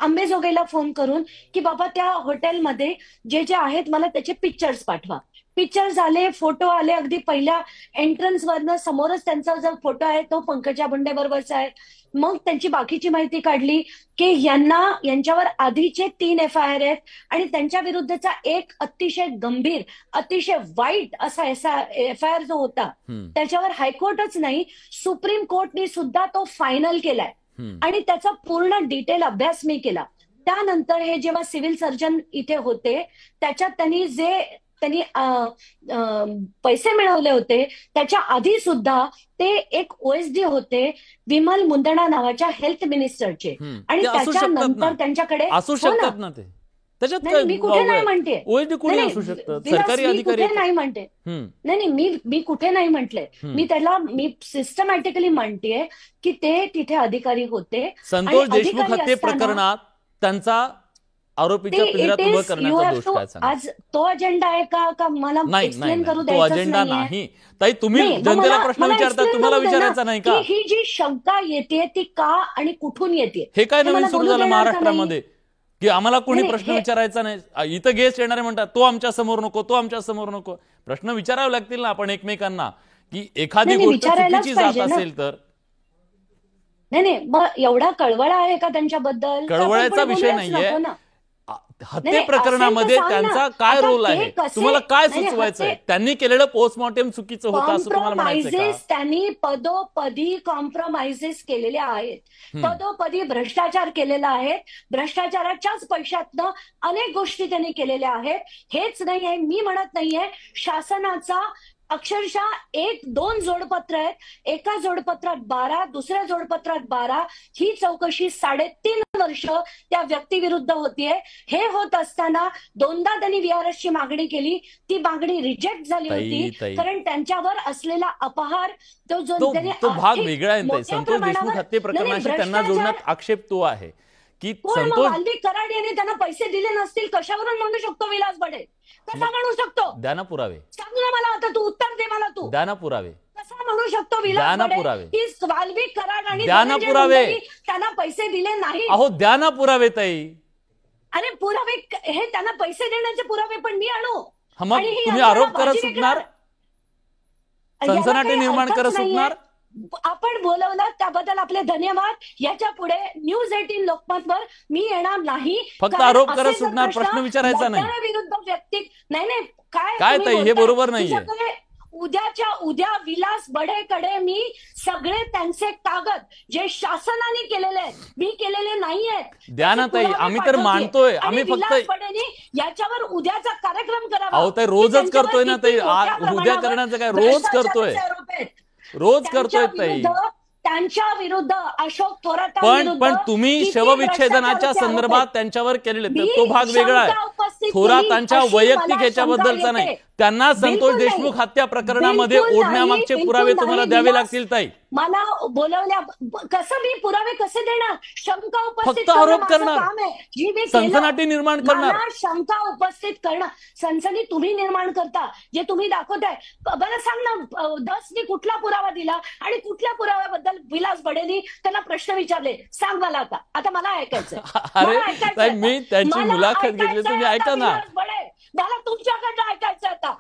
[SPEAKER 2] अंबेजोगाईला फोन करून की बाबा त्या हॉटेलमध्ये जे जे आहेत मला त्याचे पिक्चर्स पाठवा. पिक्चर्स आले, फोटो आले. अगदी पहिल्या एंट्रन्स वरनं समोरच त्यांचा जो फोटो आहे तो पंकजा मुंडे बरोबरचा आहे. मग त्यांची बाकीची माहिती काढली की यांच्यावर आधीचे 3 FIR आहेत आणि त्यांच्या विरुद्धचा एक अतिशय गंभीर, अतिशय वाईट असा FIR जो होता त्याच्यावर हायकोर्टच नाही सुप्रीम कोर्टने सुद्धा तो फायनल केलाय आणि त्याचा पूर्ण डिटेल अभ्यास मी केला. त्यानंतर हे जेव्हा सिव्हिल सर्जन इथे होते त्याच्यात त्यांनी पैसे मिळवले होते त्याच्या आधी सुद्धा ते एक OSD होते विमल मुंदडा नावाच्या हेल्थ मिनिस्टरचे आणि त्याच्यानंतर त्यांच्याकडे
[SPEAKER 1] असू शकतात ना ते. त्याच्यात
[SPEAKER 2] मी कुठे नाही म्हणते
[SPEAKER 1] OSD कोणी असू शकतं, सरकारी अधिकारी
[SPEAKER 2] नाही म्हणते. नाही, मी कुठे नाही म्हटले. मी सिस्टमॅटिकली म्हणतेय की ते तिथे अधिकारी होते.
[SPEAKER 1] संतोष देशमुख हत्ये प्रकरणात त्यांचा आरोपीच्या पिंजऱ्यात उभं करण्याचा दोष काय सांगा?
[SPEAKER 2] आज तो अजेंडा आहे का मला एक्सप्लेन करू द्यायचा?
[SPEAKER 1] तो अजेंडा नाही ताई. तुम्ही जनतेला प्रश्न विचारता, तुम्हाला विचारायचा नाही का?
[SPEAKER 2] ही जी शंका येते ती का आणि कुठून येते
[SPEAKER 1] हे काय नवीन सुरू झालं महाराष्ट्रामध्ये की आम्हाला कोणी
[SPEAKER 2] नाही,
[SPEAKER 1] प्रश्न विचारायचा नाही. इथं गेस्ट येणारे म्हणतात तो आमच्या समोर नको, तो आमच्या समोर नको. प्रश्न विचारावे लागतील ना आपण एकमेकांना, की एखादी
[SPEAKER 2] नाही,
[SPEAKER 1] गोष्ट
[SPEAKER 2] विचारायलाच
[SPEAKER 1] चुकीची जात
[SPEAKER 2] पाहिजे ना.
[SPEAKER 1] असेल तर.
[SPEAKER 2] नाही, मग एवढा कळवळा आहे का त्यांच्याबद्दल?
[SPEAKER 1] कळवळ्याचा विषय नाहीये. हत्ये प्रकरणामध्ये त्यांचा काय रोल आहे, तुम्हाला काय सुचवायचंय? त्यांनी केलेलं पोस्टमॉर्टम चुकीचं होतं असं तुम्हाला म्हणायचं का?
[SPEAKER 2] त्यांनी पदोपदी कॉम्प्रोमाइजेस केलेले आहेत, पदोपदी भ्रष्टाचार केलेला आहे, भ्रष्टाचाराच्याच पैशातनं अनेक गोष्टी त्यांनी केलेल्या आहेत. हेच नाही आहे, मी म्हणत नाहीये शासनाचा अक्षरशः 1-2 जोडपत्र आहेत, एका जोडपत्रात 12, दुसऱ्या जोडपत्रात 12. ही चौकशी 3.5 वर्ष त्या व्यक्तीविरुद्ध होतीये. हे होत असताना 2दा त्यांनी VRS ची मागणी केली, ती मागणी रिजेक्ट झाली होती, कारण त्यांच्यावर असलेला अपहार
[SPEAKER 1] तो भाग वेगळा आहे. संतोष देशमुख हत्ये प्रकरणाशी त्यांना जोडण्यात आक्षेप तो आहे की
[SPEAKER 2] वाल्मिक कराड यांनी त्यांना पैसे दिले नसतील, कशावरून म्हणू शकतो विलास बडे? कसा म्हणू शकतो?
[SPEAKER 1] द्या ना पुरावे.
[SPEAKER 2] सांग ना मला, आता तू उत्तर दे मला. तू
[SPEAKER 1] द्या ना पुरावे.
[SPEAKER 2] कसा म्हणू शकतो विलास बडे की वाल्मिक कराड आणि
[SPEAKER 1] द्या ना पुरावे,
[SPEAKER 2] त्यांना पैसे दिले नाही?
[SPEAKER 1] अहो द्या ना पुरावे ताई.
[SPEAKER 2] अरे पुरावे हे त्यांना पैसे देण्याचे पुरावे पण मी आणू?
[SPEAKER 1] मग तुम्ही आरोप करत सुटणार, सनसनाटी निर्माण करत सुटणार?
[SPEAKER 2] आपण बोलवलं त्याबद्दल आपले धन्यवाद. याच्या पुढे न्यूज 18 लोकमतवर मी येणार नाही.
[SPEAKER 1] फक्त आरोप करत सुटणार, प्रश्न विचारायचा नाही.
[SPEAKER 2] विरुद्ध व्यक्ती नाही
[SPEAKER 1] काय ताई, हे बरोबर नाहीये.
[SPEAKER 2] उद्याच्या उद्या विलास बडेकडे मी सगळे त्यांचे कागद जे शासनाने केलेले आहेत, मी केलेले नाहीयेत,
[SPEAKER 1] द्या ना ताई. आम्ही तर मानतोय, आम्ही फक्त
[SPEAKER 2] याच्यावर उद्याचा कार्यक्रम करावा.
[SPEAKER 1] अहो ताई, रोजच करतोय ना ताई. उद्या करण्याचं काय, रोज करतोय, रोज करतोय ताई.
[SPEAKER 2] त्यांच्या विरुद्ध अशोक थोरात
[SPEAKER 1] पण तुम्ही शवविच्छेदनाच्या संदर्भात त्यांच्यावर केलेले तो भाग वेगळा आहे. थोरातांच्या वैयक्तिक याच्याबद्दलचा नाही. त्यांना संतोष देशमुख हत्या प्रकरणामध्ये ओढण्यामागचे पुरावे तुम्हाला द्यावे लागतील ताई.
[SPEAKER 2] मला बोलवल्या, कसं मी पुरावे कसे देणार? शंका उपस्थित
[SPEAKER 1] फक्त आरोप करणार,
[SPEAKER 2] काम आहे,
[SPEAKER 1] सनसनाटी निर्माण करणार.
[SPEAKER 2] शंका उपस्थित करणं, सनसनी तुम्ही निर्माण करता, जे तुम्ही दाखवताय. बरं सांग ना, दसनी कुठला पुरावा दिला आणि कुठल्या पुराव्याबद्दल विलास बडेंनी त्यांना प्रश्न विचारले? सांग मला. आता मला ऐकायचं.
[SPEAKER 1] अरे मी त्यांची मुलाखत घेतली, तुम्ही ऐका ना.
[SPEAKER 2] मला तुमच्याकडनं ऐकायचं आता.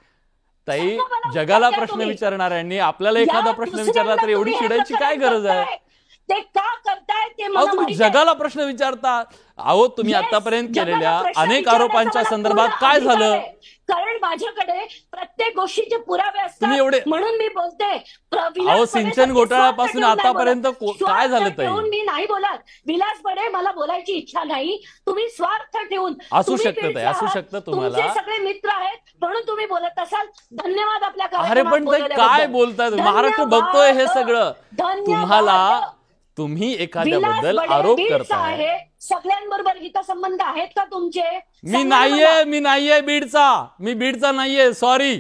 [SPEAKER 1] ताई, जगाला प्रश्न विचारणाऱ्यांनी आपल्याला एखादा प्रश्न विचारला तर एवढी चिडायची काय गरज आहे?
[SPEAKER 2] ते का करताय ते मला
[SPEAKER 1] तुम्ही
[SPEAKER 2] माहिती आहे.
[SPEAKER 1] जगाला प्रश्न विचारता. अहो तुम्ही आतापर्यंत केलेल्या अनेक आरोपांच्या संदर्भात काय झालं?
[SPEAKER 2] कारण माझ्याकडे प्रत्येक गोष्टीचे पुरावे असतात,
[SPEAKER 1] तुम्ही एवढे
[SPEAKER 2] म्हणून मी बोलते.
[SPEAKER 1] अहो सिंचन घोटाळ्यापासून आतापर्यंत काय झालं ताई?
[SPEAKER 2] मी नाही बोलत. विलास बडे, मला बोलायची इच्छा नाही. तुम्ही स्वार्थ ठेवून
[SPEAKER 1] असू शकतं ताई, असू शकतं तुम्हाला.
[SPEAKER 2] तुमचे सगळे मित्र आहेत म्हणून तुम्ही बोलत असाल. धन्यवाद आपल्या
[SPEAKER 1] अरे पण ताई काय बोलताय? महाराष्ट्र बघतोय हे सगळं. तुम्हाला, तुम्ही एखाद्याबद्दल आरोप करताय.
[SPEAKER 2] सगळ्यांबरोबर हितसंबंध आहेत का तुमचे?
[SPEAKER 1] मी नाहीये बीडचा, मी बीडचा नाहीये, सॉरी.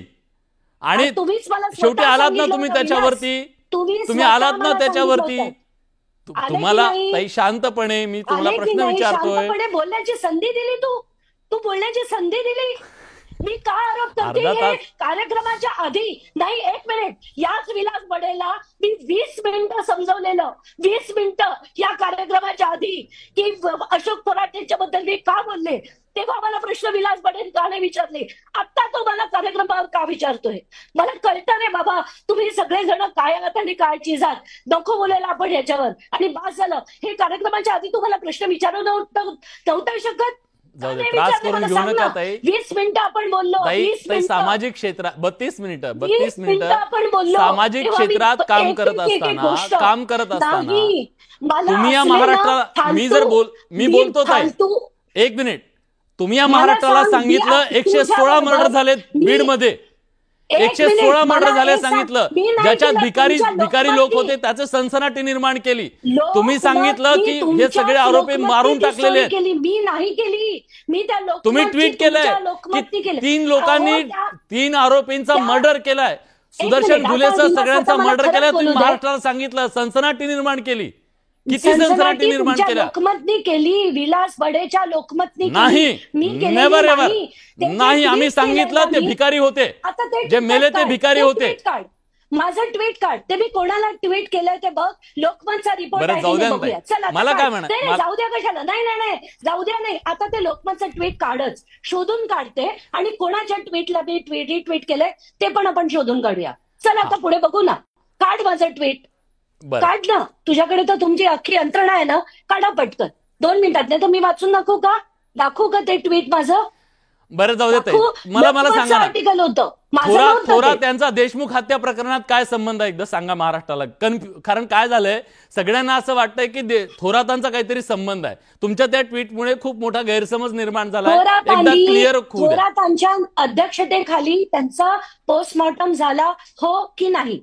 [SPEAKER 1] आणि शेवटी आलात ना तुम्ही त्याच्यावरती, तुम्ही आलात ना त्याच्यावरती. तुम्हाला ताई शांतपणे मी तुम्हाला प्रश्न विचारतोय.
[SPEAKER 2] बोलण्याची संधी दिली, तू बोलण्याची संधी दिली. मी का आरोप करते? कार्यक्रमाच्या आधी नाही, 1 मिनिट. याच विलास बडेला मी 20 मिनिटं समजवलेलं, 20 मिनिटं या कार्यक्रमाच्या आधी, की अशोक थोरात यांच्याबद्दल मी का बोलले. तेव्हा मला प्रश्न विलास बडे का नाही विचारले? आता तो मला कार्यक्रमावर का विचारतोय? मला कळतं रे बाबा, तुम्ही सगळेजण काय आहात आणि काय चीज आहात. नको बोलायला आपण याच्यावर, आणि बास झालं. हे कार्यक्रमाच्या आधी तुम्हाला प्रश्न विचारू नव्हतं शकत?
[SPEAKER 1] जाऊ दे, त्रास करून घेऊ नका ताई.
[SPEAKER 2] 20 मिनिटं आपण बोललो.
[SPEAKER 1] ताई सामाजिक क्षेत्रात 32 मिनिटं सामाजिक क्षेत्रात काम करत असताना तुम्ही या महाराष्ट्राला, मी बोलतो ताई, 1 मिनिट. तुम्ही या महाराष्ट्राला सांगितलं 116 मर्डर झालेत बीडमध्ये, 116 मर्डर झाले सांगितलं. ज्याच्यात भिकारी लोक होते त्याचे सनसनाटी निर्माण केली. तुम्ही सांगितलं की हे सगळे आरोपी मारून टाकलेले आहेत.
[SPEAKER 2] मी नाही केली. मी त्या
[SPEAKER 1] तुम्ही ट्विट केलंय की 3 लोकांनी 3 आरोपींचा मर्डर केलाय, सुदर्शन धुलेसह सगळ्यांचा मर्डर केलाय. तुम्ही महाराष्ट्राला सांगितलं, सनसनाटी निर्माण केली. किती सनसनाटी निर्माण केल्या?
[SPEAKER 2] लोकमतनी केली, विलास बडेच्या लोकमतनी
[SPEAKER 1] नाही, नेव्हर एव्हर नाही. आम्ही सांगितलं ते भिकारी होते, जे मेले ते भिकारी होते.
[SPEAKER 2] माझं ट्विट काढ, ते मी कोणाला ट्विट केलंय ते बघ, लोकमतचा रिपोर्ट आहे की नाही बघूया. चला
[SPEAKER 1] मला काय म्हणा,
[SPEAKER 2] जाऊ द्या कशाला, नाही नाही नाही जाऊ द्या, नाही आता ते लोकमतचं ट्विट काढच, शोधून काढते आणि कोणाच्या ट्विटला मी रिट्विट केलंय ते पण आपण शोधून काढूया. चला आता पुढे बघू ना, काढ माझं ट्विट, काढ ना, तुझ्याकडे तर तुमची अख्खी यंत्रणा आहे ना, काढा पटकन 2 मिनिटात, नाही तर मी वाचून दाखवू का ते ट्विट माझं?
[SPEAKER 1] बरं जाऊ देत, मला सांगा
[SPEAKER 2] आर्टिकल होतं,
[SPEAKER 1] थोरात त्यांचा देशमुख हत्या प्रकरणात काय संबंध आहे एकदा सांगा महाराष्ट्राला. कारण काय झालंय, सगळ्यांना असं वाटतंय की थोरातांचा काहीतरी संबंध आहे. तुमच्या त्या ट्विटमुळे खूप मोठा गैरसमज निर्माण झाला, एकदा क्लिअर होऊ द्या.
[SPEAKER 2] थोरातांच्या अध्यक्षतेखाली त्यांचा पोस्टमॉर्टम झाला हो की नाही?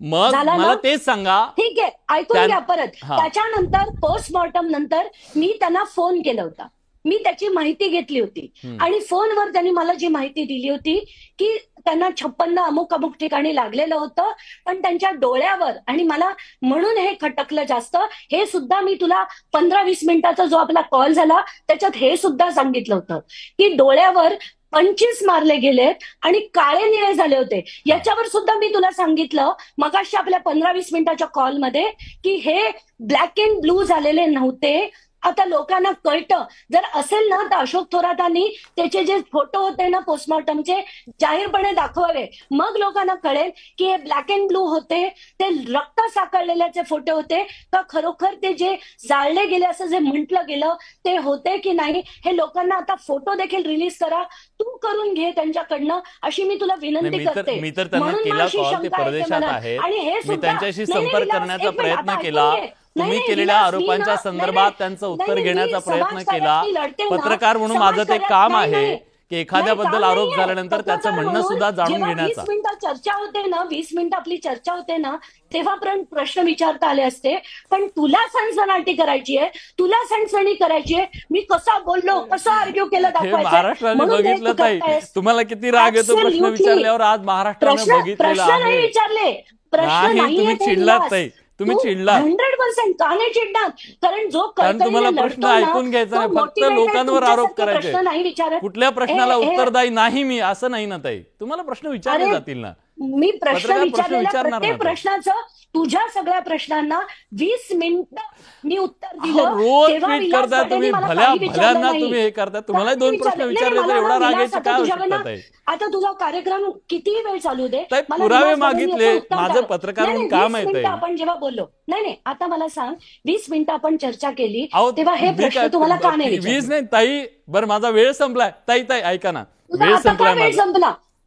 [SPEAKER 1] मग मला तेच सांगा.
[SPEAKER 2] ठीक आहे, ऐकून घ्या परत. त्याच्यानंतर पोस्टमॉर्टम नंतर मी त्यांना फोन केला होता, मी त्याची माहिती घेतली होती आणि फोनवर त्यांनी मला जी माहिती दिली होती की त्यांना 56 अमुक ठिकाणी लागलेलं होतं, पण त्यांच्या डोळ्यावर, आणि मला म्हणून हे खटकलं जास्त, हे सुद्धा मी तुला 15-20 मिनिटाचा जो आपला कॉल झाला त्याच्यात हे सुद्धा सांगितलं होतं की डोळ्यावर 25 मारले गेलेत आणि काळे निळे झाले होते. याच्यावर सुद्धा मी तुला सांगितलं मगाशी आपल्या 15-20 मिनिटाच्या कॉलमध्ये की हे ब्लॅक अँड ब्लू झालेले नव्हते. आता लोकांना कळतं, जर असेल ना तर अशोक थोरातांनी त्याचे जे फोटो होते ना पोस्टमॉर्टमचे जाहीरपणे दाखवावे, मग लोकांना कळेल की हे ब्लॅक अँड ब्लू होते, ते रक्त साकळलेल्याचे फोटो होते का खरोखर ते जे जाळले गेले असं जे म्हटलं गेलं ते होते की नाही. हे लोकांना आता फोटो देखील रिलीज करा, तू करून घे त्यांच्याकडनं, अशी मी तुला विनंती करते.
[SPEAKER 1] मी तर त्यांना केला कॉल, ते परदेशात आहेत, मी त्यांच्याशी संपर्क करण्याचा प्रयत्न केला, तुम्ही केलेल्या आरोपांच्या संदर्भात त्यांचं उत्तर घेण्याचा प्रयत्न केला. पत्रकार म्हणून माझं ते काम आहे की एखाद्याबद्दल आरोप झाल्यानंतर त्याचं म्हणणं सुद्धा जाणून घेण्याचा.
[SPEAKER 2] 20 मिनिटं चर्चा होते ना, 20 मिनिटं आपली चर्चा होते ना, तेव्हापर्यंत प्रश्न विचारता आले असते. पण तुला सनसनाटी करायची आहे, तुला सनसनी करायची आहे, मी कसा बोललो, कसं आर्ग्यू केलं दाखवायचं.
[SPEAKER 1] महाराष्ट्राने बघितलं ताई, तुम्हाला किती राग येतो प्रश्न विचारल्यावर. आज महाराष्ट्राने बघितलेलं
[SPEAKER 2] प्रश्न नाही विचारले, प्रश्न नाही,
[SPEAKER 1] तुम्ही चिडलात ताई, तुम्ही चिडला.
[SPEAKER 2] 100% का नाही चिडणार? कारण
[SPEAKER 1] तुम्हाला प्रश्न ऐकून घ्यायचा नाही, फक्त लोकांवर आरोप करायचे. कुठल्या प्रश्नाला उत्तरदायी नाही मी असं नाही ना ताई, तुम्हाला प्रश्न विचारले जातील ना.
[SPEAKER 2] मी प्रश्न विचारलेला प्रत्येक प्रश्नाचं, तुझ्या सगळ्या प्रश्नांना 20 मिनिटं मी उत्तर दिलं.
[SPEAKER 1] रोज ट्वीट करता तुम्ही, भल्यांना तुम्ही हे करता, तुम्हाला 2 प्रश्न विचारले तर एवढा राग यायची काय आवश्यकता आहे?
[SPEAKER 2] आता तुझा कार्यक्रम किती वेळ चालू दे,
[SPEAKER 1] पुरावे मागितले, माझं पत्रकार म्हणून काम आहे.
[SPEAKER 2] आपण जेव्हा बोललो, नाही आता मला सांग, 20 मिनिटं आपण चर्चा केली तेव्हा हे प्रश्न तुम्हाला का नाही?
[SPEAKER 1] 20 नाही ताई, बरं माझा वेळ संपलाय. ताई ऐका ना, वेळ
[SPEAKER 2] संपला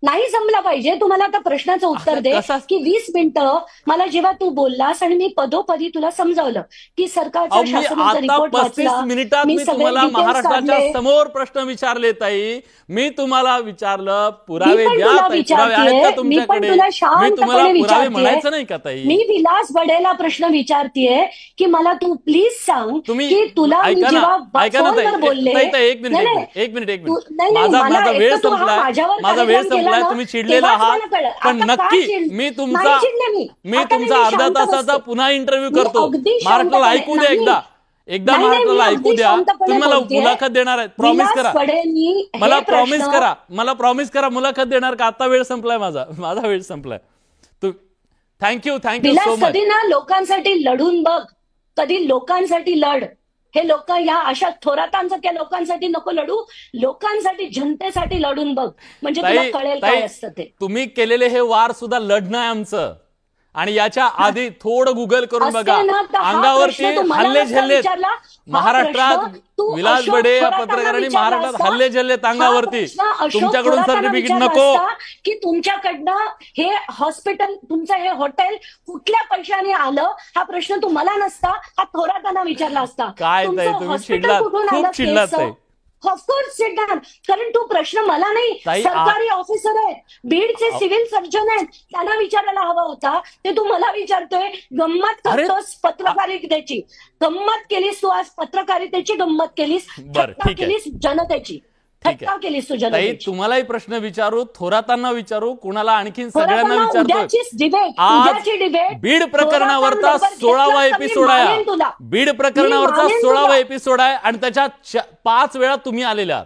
[SPEAKER 2] नाही संपला पाहिजे. तुम्हाला आता प्रश्नाचं उत्तर दे की 20 मिनिटं मला जेव्हा तू बोललास आणि मी पदोपदी तुला समजावलं की सरकारच्या शासनाचा रिपोर्ट
[SPEAKER 1] 35 मिनिटात मी तुम्हाला महाराष्ट्राच्या समोर प्रश्न विचारले ताई. मी तुम्हाला विचारलं पुरावे द्या, पुरावे आहेत का तुमच्याकडे? मी तुम्हाला पुरावे म्हणायचं नाही का ताई?
[SPEAKER 2] मी विलास बडेला प्रश्न विचारतीये की मला तू प्लीज सांग की तुला जेव्हा फोनवर बोलले.
[SPEAKER 1] एक मिनिट माझा वेळ संपलाय, तुम्ही चिडलेला आहात, पण नक्की मी तुमचा अर्धा तासाचा पुन्हा इंटरव्ह्यू करतो. महाराष्ट्राला ऐकू द्या, एकदा महाराष्ट्राला ऐकू द्या. तुम्ही मला मुलाखत देणार आहे, प्रॉमिस करा मला, प्रॉमिस करा मुलाखत देणार का? आता वेळ संपलाय, माझा वेळ संपलाय. Thank you so much.
[SPEAKER 2] कधी ना लोकांसाठी लढून बघ, कधी लोकांसाठी लढ. हे लोक या अशा थोरातांसारख्या लोकांसाठी नको लढू, लोकांसाठी, जनतेसाठी लढून बघ, म्हणजे तुला कळेल काय असतं ते.
[SPEAKER 1] तुम्ही केलेले हे वार सुद्धा लढणं आहे आमचं. आणि याच्या आधी थोडं गुगल करून बघा, अंगावरती हल्ले झेललेत महाराष्ट्रात. विलास बडे या पत्रकारांनी महाराष्ट्रात हल्ले झेललेत अंगावरती. तुमच्याकडून सर्टिफिकेट नको
[SPEAKER 2] की तुमच्याकडनं हे हॉस्पिटल, तुमचं हे हॉटेल कुठल्या पैशाने आलं, हा प्रश्न तुम्हाला नसता, हा थोरातांना विचारला असता.
[SPEAKER 1] काय तुम्ही चिडलात, खूप चिडलात.
[SPEAKER 2] ऑफकोर्स चिडणार, कारण तो प्रश्न मला नाही, सरकारी ऑफिसर आहेत, बीडचे सिव्हिल सर्जन आहेत, त्यांना विचारायला हवा होता. ते तू मला विचारतोय. गंमत करतोस पत्रकारितेची, गंमत केलीस तू आज, पत्रकारितेची गंमत केलीस, केलीस जनतेची.
[SPEAKER 1] तुम्हालाही प्रश्न विचारू, थोरातांना विचारू, कुणाला आणखीन सगळ्यांना विचारतो. बीड प्रकरणावरचा 16वा एपिसोड आहे, बीड प्रकरणावरचा 16वा एपिसोड आहे आणि त्याच्यात 5 वेळा तुम्ही आलेल्या आहात.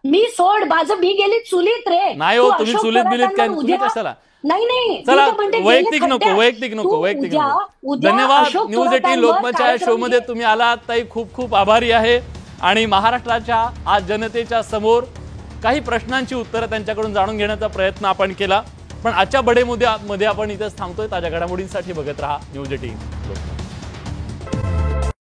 [SPEAKER 2] मी सोड, माझं मी गेली चुलीत रे.
[SPEAKER 1] नाही हो,
[SPEAKER 2] तू
[SPEAKER 1] तुम्ही
[SPEAKER 2] अशोक
[SPEAKER 1] चुलीत बिलीत काय,
[SPEAKER 2] खरातांना
[SPEAKER 1] तुम्ही
[SPEAKER 2] उद्या
[SPEAKER 1] कशाला?
[SPEAKER 2] नाही नाही मी
[SPEAKER 1] चला,
[SPEAKER 2] तर म्हणते गेले
[SPEAKER 1] वैयक्तिक नको,
[SPEAKER 2] खड्ड्यात.
[SPEAKER 1] वैयक्तिक नको,
[SPEAKER 2] तू
[SPEAKER 1] वैयक्तिक
[SPEAKER 2] उद्या
[SPEAKER 1] नको.
[SPEAKER 2] उद्या
[SPEAKER 1] धन्यवाद.
[SPEAKER 2] अशोक
[SPEAKER 1] न्यूज 18
[SPEAKER 2] खरातांवर
[SPEAKER 1] लोकमतच्या या
[SPEAKER 2] कार्यक्रम
[SPEAKER 1] शो मध्ये
[SPEAKER 2] घे.
[SPEAKER 1] तुम्ही आलात ताई, खूप खूप आभारी आहे. आणि महाराष्ट्राच्या आज जनतेच्या समोर काही प्रश्नांची उत्तरं त्यांच्याकडून जाणून घेण्याचा प्रयत्न आपण केला. पण आजच्या बडे मुद्द्यामध्ये आपण इथेच थांबतोय. ताज्या घडामोडींसाठी बघत राहा न्यूज 18 लोकमत.